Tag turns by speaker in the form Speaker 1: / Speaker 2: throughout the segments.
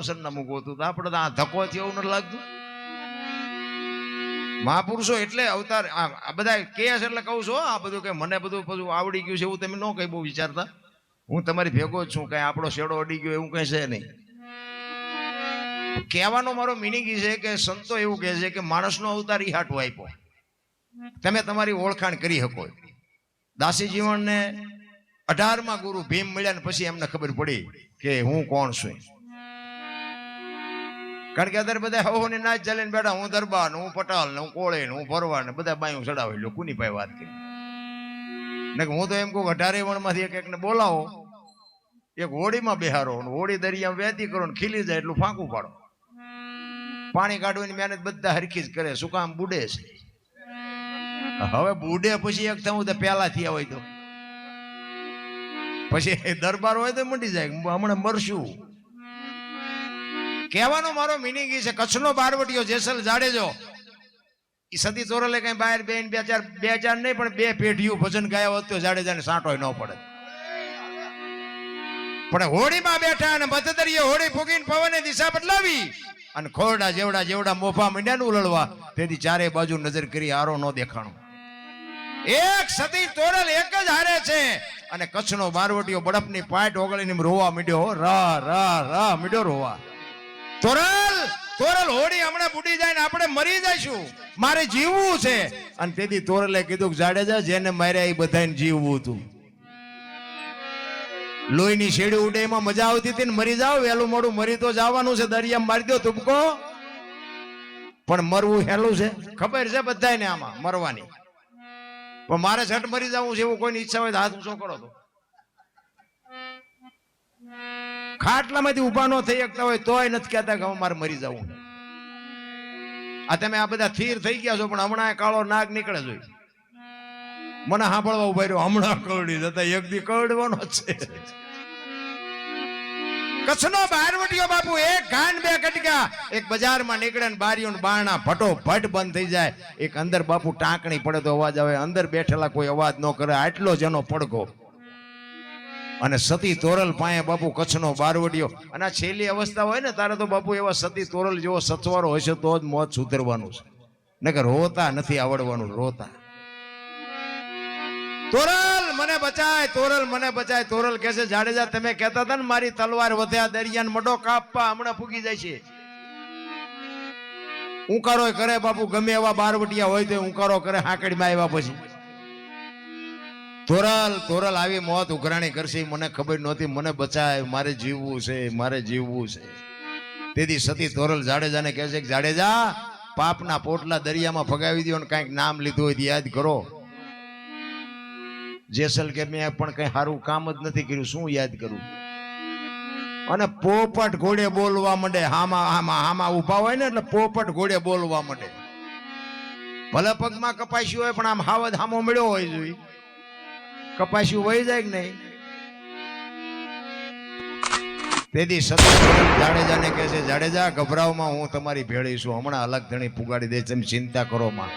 Speaker 1: સરનામું ગોતું તો આપણે તો આ ધક્કો થયો એવું નથી લાગતું. મહાપુરુષો એટલે અવતાર આ બધા કે છે એટલે કહું છું આ બધું કે મને બધું આવડી ગયું છે એવું તમે ન કઈ બહુ વિચારતા. હું તમારી ભેગો જ છું, કઈ આપણો શેડો અડી ગયો એવું કઈ છે નહીં. કહેવાનો મારો મિનિંગ એ છે કે સંતો એવું કહે છે કે માણસનો અવતાર ઈ હાટો આપ્યો તમે તમારી ઓળખાણ કરી શકો. દાસી જીવનને 18મા ગુરુ ભીમ મળ્યા ને પછી એમને ખબર પડી કે હું કોણ છું. કારણ કે અત્યારે બધા હવોની નાચ ચાલીને બેઠા, હું દરબાર ને હું પટાલ ને હું કોળે ને હું ભરવા ને બધા બાયું ચડાવી લો કુની ભાઈ વાત કરી ને. હું તો એમ કહું 18 વણમાંથી એક એકને બોલાવો, એક હોડીમાં બેહારો, હોડી દરિયામાં વહેતી કરો ને ખીલી જાય એટલું ફાંકું પાડો. પાણી કાઢવાની મહેનત બધા હરખી જ કરે, શું કામ બુડે છે. હવે બુડે પછી એક થવું તો પેલા થયા હોય તો પછી દરબાર હોય તો મટી જાય હમણાં મરશું. કહેવાનો મારો મિનિંગ એ છે કચ્છનો બારવટીયો જેસલ જાડેજો એ સતી તોરલે કઈ બહાર બેન બે ચાર નહીં પણ 2 પેઢીઓ ભજન ગાયા હોત તો જાડેજાને સાંટોય ન પડે. પણ હોડીમાં બેઠા અને બદદરીએ હોડી ફૂગીને પવને દિશા બદલાવી અને ખોરડા જેવડા મોફા મીંડ્યા ને ઉલળવા તેથી ચારે બાજુ નજર કરી હારો ન દેખાણો. એક સતી તોરલ એક જ હારે છે અને કચ્છનો બારવટીયો બળફની પાટ ઓગળીને રોવા મીડ્યો. રા રા રા મીડ્યો રોવા. તોરલ હોડી હમણાં બુડી જાય ને આપણે મરી જઈશું, મારે જીવવું છે. અને તેથી તોરલે કીધું કે જાડેજા જેને માર્યા એ બધાને જીવવું હતું. લોહીની શેડી ઉડે એમાં મજા આવતી હતી ને મરી જાવ વહેલું મોડું મરી તો જવાનું છે. દરિયામાં મારી દો તુબકો, પણ મરવું હેલું છે ખબર છે બધાને આમાં મરવાની. પણ મારે ઝટ મરી જવું છે એવું કોઈની ઈચ્છા હોય તો હાથ ઊંચો કરો. તો ખાટલામાંથી ઉભા ન થઈ શકતા હોય તોય નથી કહેતા કે મારે મરી જવું. આ તમે આ બધા થીર થઈ ગયા છો પણ હમણાં કાળો નાગ નીકળે જોઈ મને સાંભળવા ઉભા રહ્યો. હમણાં કરડી જતા એક દી કરડવાનો છે. કચ્છનો બારવટીયો બાપુ એક ઘાન 2 કટકા એક બજારમાં નીકળે ને બારીઓ બારણા ફટોફટ બંધ થઈ જાય. એક અંદર બાપુ ટાંકણી પડે તો અવાજ આવે, અંદર બેઠેલા કોઈ અવાજ ન કરે, આટલો જ એનો પડઘો. અને સતી તોરલ પાએ બાપુ કચ્છનો બારવટીયો. અને આ છેલ્લી અવસ્થા હોય ને તારે તો બાપુ એવા સતી તોરલ જેવો સચવારો હશે તો જ મોત સુધરવાનું છે, નકર રોતા નથી આવડવાનું. રોતા તોરલ મને બચાય, તોરલ મને બચાય. તોરલ કહે છે જાડેજા તમે કહેતા હતા ને મારી તલવાર વધ્યા દરિયાને મડો કાપવા હમણાં ફૂગી જાય છે. ઉંકારો કરે બાપુ ગમે એવા બારવટિયા હોય તો ઉંકારો કરે હાંકડીમાં આવ્યા પછી. તોરલ આવી મોત ઉઘરાણી કરશે મને ખબર નહોતી. મને બચાય, મારે જીવવું છે, મારે જીવવું છે. તેથી સતી તોરલ જાડેજાને કહે છે કે જાડેજા પાપના પોટલા દરિયામાં ફગાવી દો અને કાંઈક નામ લીધું હોય યાદ કરો. જેસલ કે મેં પણ કઈ સારું કામ જ નથી કર્યું, શું યાદ કરું. અને પોપટ ઘોડે બોલવા માંડે. હામાં ઉભા હોય ને એટલે પોપટ ઘોડે બોલવા માંડે. ભલે પગમાં કપાસ્યું હોય પણ આમ હાવદ હામો મળ્યો હોય જોઈ કપાસ્યું વહી જાય કે નહીં. તેથી સતી જાડેજાને કહે છે જાડેજા ગભરાવમાં હું તમારી ભેળી છું, હમણાં અલગ ધણી પુગાડી દે, તમે ચિંતા કરો માં,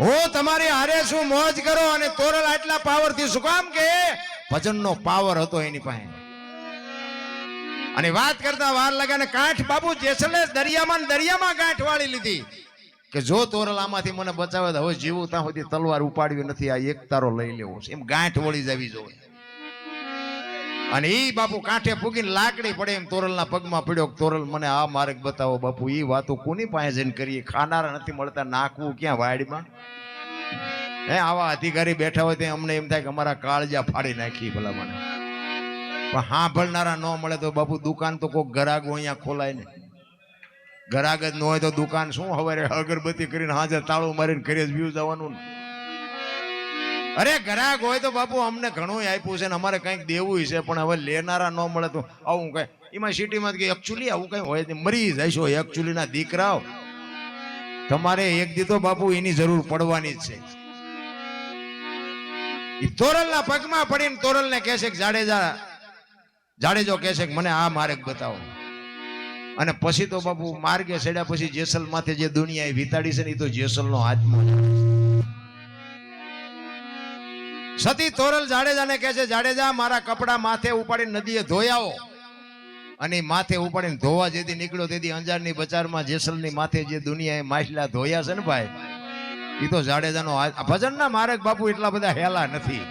Speaker 1: હું તમારી હારે છું, મોજ કરો. અને તોરલ આટલા પાવર થી શું કામ કે ભજનનો પાવર હતો એની પાસે. અને વાત કરતા વાર લાગે ને કાંઠ બાપુ જેસલે દરિયામાં ગાંઠ વાળી લીધી કે જો તોરલ આમાંથી મને બચાવે તો હવે જીવું ત્યાં સુધી તલવાર ઉપાડવી નથી, આ એક તારો લઈ લેવો છે. એમ ગાંઠ વળી જવી જોઈએ. અને ઈ બાપુ કાંઠે ફૂગીને લાકડી પડે એમ તોરલના પગમાં પડ્યો. તોરલ મને આ માર્ગ બતાવો બાપુ. ઈ વાતો કોની પાસે જઈને કરીએ, ખાનારા નથી મળતા, નાખવું ક્યાં વાડીમાં. હે આવા અધિકારી બેઠા હોય તો અમને એમ થાય કે અમારા કાળજા ફાડી નાખી ભલા મને. પણ સાંભળનારા ન મળે તો બાપુ દુકાન તો કોઈક ગરાગો અહીંયા ખોલાય ને. ગરાગ જ ન હોય તો દુકાન શું હવારે અગરબત્તી કરીને હાજર તાળું મારીને ઘરે જ વ્યૂ જવાનું ને. અરે ગરાગ હોય તો બાપુ અમને ઘણું આપ્યું છે ને અમારે કંઈક દેવું છે, પણ હવે લેનારા ન મળે તો આવું કઈ એમાં સિટીમાં કે એકચ્યુઅલી આવું કઈ હોય મરી જઈશો. એકચ્યુઅલી ના દીકરાઓ તમારે એક દી તો બાપુ એની જરૂર પડવાની જ છે. તોરલના પગમાં પડીને તોરલને કહે છે કે જાડેજો કહે છે કે મને આ માર્ગ બતાવો. અને પછી તો બાપુ માર્ગે ચડ્યા પછી જેસલ માથે જે દુનિયા વિતાડી છે ને એ તો જેસલનો આત્મા છે. સતી તોરલ જાડેજાને કહે છે જાડેજા મારા કપડા માથે ઉપાડી નદીએ ધોઈ આવો. અને માથે ઉપાડીને ધોવા જેથી નીકળ્યો તેથી અંજારની બજારમાં જેસલની માથે જે દુનિયાએ માછલા ધોયા છે ને ભાઈ, એ તો જાડેજાનો ભજનના માર્ગ બાપુ એટલા બધા હેલા નથી.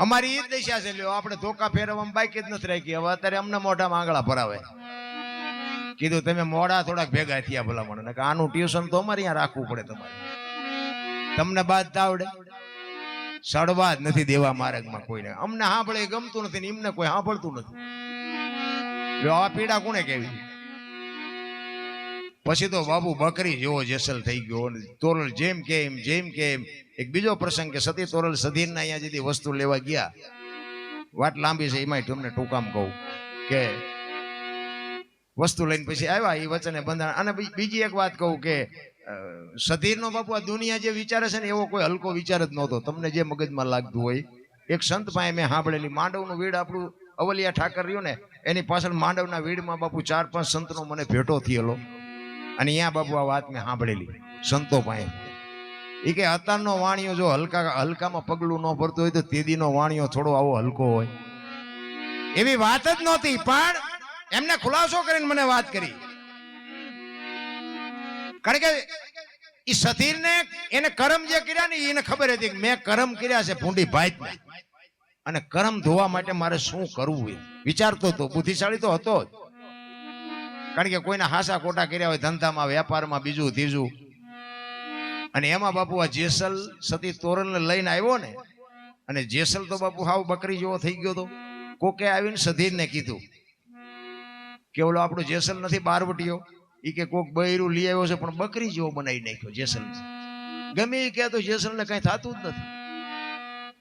Speaker 1: અમારી ઈ જ દશા છે. લ્યો આપણે ધોકા ફેરવવામાં બાઈક જ નથી રાખી. હવે અત્યારે અમને મોઢામાં આંગળા ભરાવે. કીધું તમે મોડા થોડાક ભેગા થયા ભલામણ, કે આનું ટ્યુશન તો અમારે અહીંયા રાખવું પડે. તમારે તમને બાદ આવડે સડવા જ નથી દેવા માર્ગમાં કોઈને. અમને સાંભળે ગમતું નથી ને એમને કોઈ સાંભળતું નથી. જો આ પીડા કોને કેવી? પછી તો બાબુ બકરી જેવો જેસલ થઈ ગયો. તોરલ જેમ કે એમ. એક બીજો પ્રસંગ કે સતી તોરલ સધીરના અહીંયા જેથી વસ્તુ લેવા ગયા, વાત લાંબી છે એમાં તમને ટૂંકામ કહું કે વસ્તુ લઈને પછી આવ્યા એ વચને બંધાણ. અને બીજી એક વાત કહું કે સધીરનો બાપુ આ દુનિયા જે વિચારે છે ને એવો કોઈ હલકો વિચાર જ નહોતો. તમને જે મગજમાં લાગતું હોય. એક સંત પાસે મેં સાંભળેલી, માંડવનું વીડ આપણું અવલિયા ઠાકર રહ્યું ને એની પાછળ માંડવના વીડમાં બાપુ 4-5 સંતનો મને ભેટો થયેલો. અને અહીંયા બાપુ આ વાત મેં સાંભળેલી સંતો પાસે. એ કે અત્યારનો વાણિયો જો હલકામાં પગલું ન ભરતું હોય તો તેદીનો વાણિયો થોડો આવો હલકો હોય. એવી વાત જ નહોતી, પણ એમને ખુલાસો કરીને મને વાત કરી. કારણ કે એ સધીરને એને કરમ જે કર્યા ને એને ખબર હતી કે મેં કરમ કર્યા છે ભૂંડી ભાઈ, અને કરમ ધોવા માટે મારે શું કરવું એ વિચારતો હતો. બુદ્ધિશાળી તો હતો જ. કારણ કે કોઈના હાસા ખોટા કર્યા હોય ધંધામાં, વેપારમાં, બીજું ત્રીજું. અને એમાં બાપુ આ જેસલ સતી તોરલને લઈને આવ્યો ને, અને જેસલ તો બાપુ હાવ બકરી જેવો થઈ ગયો હતો. કોકે આવીને સધીરને કીધું કે ઓલો આપણો જેસલ નથી બારવટીયો, એ કે કોક બૈરું લઈ આવ્યો છે પણ બકરી જેવો બનાવી નાખ્યો જેસલ. ગમે એ કે તો જેસલને કઈ થતું જ નથી.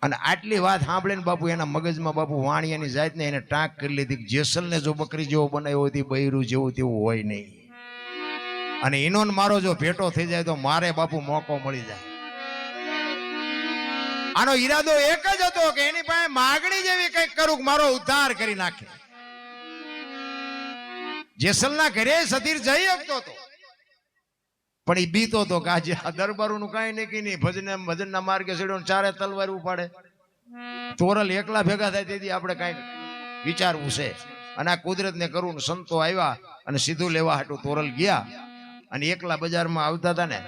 Speaker 1: અને આટલી વાત સાંભળીને બાપુ એના મગજમાં બાપુ વાણિયાની જાતને એને ટાંક કરી લીધી. જેસલને જો બકરી જેવો બનાવ્યો હતી બૈરું જેવું તેવું હોય નહીં. અને એનો મારો જો ભેટો થઈ જાય તો મારે બાપુ મોકો મળી જાય. આનો ઈરાદો એક જ હતો કે એની પાસે માગણી જેવી કંઈક કરું કે મારો ઉદ્ધાર કરી નાખે. જેસલના ઘરે સધીર જઈ શકતો હતો, પણ એ બીતો હતો કે આજે આ દરબારોનું કઈ નક્કી નહીં. ભજનના માર્ગે ચડ્યો ચારે તલવાર ઉપાડે. તોરલ એકલા ભેગા થાય તેથી આપણે કઈ વિચારવું છે. અને આ કુદરતને કરવું. સંતો આવ્યા અને સીધું લેવા હાટું તોરલ ગયા. અને એકલા બજારમાં આવતા હતા ને